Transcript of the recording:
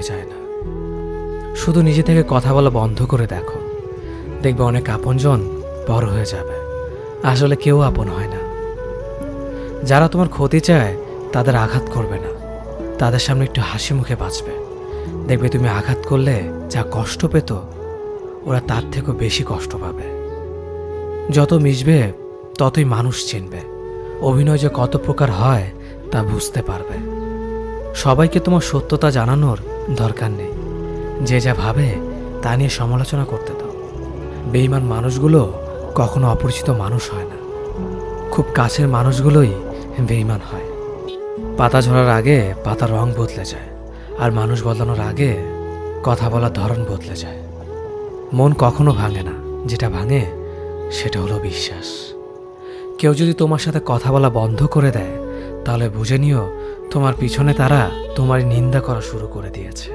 চায় না। শুধু নিজে থেকে কথা বলা বন্ধ করে দেখো, দেখবে অনেক আপনজন বড় হয়ে যাবে। আসলে কেউ আপন হয় না। যারা তোমার ক্ষতি চায় তাদের আঘাত করবে না, তাদের সামনে একটু হাসি মুখে বাঁচবে। দেখবে তুমি আঘাত করলে যা কষ্ট পেত, ওরা তার থেকেও বেশি কষ্ট পাবে। যত মিশবে ততই মানুষ চিনবে, অভিনয় যে কত প্রকার হয় তা বুঝতে পারবে। সবাইকে তোমার সত্যতা জানানোর দরকার নেই, যে যা ভাবে তা নিয়ে সমালোচনা করতে দাও। বেঈমান মানুষগুলো কখনো অপরিচিত মানুষ হয় না, খুব কাছের মানুষগুলোই বেঈমান হয়। পাতা ঝরার আগে পাতার রং বদলে যায়, আর মানুষ বদলানোর আগে কথা বলার ধরন বদলে যায়। মন কখনো ভাঙে না, যেটা ভাঙে সেটা হলো বিশ্বাস। কেউ যদি তোমার সাথে কথা বলা বন্ধ করে দেয়, তাহলে বুঝে নিও তোমার পিছনে তারা তোমার নিন্দা করা শুরু করে দিয়েছে।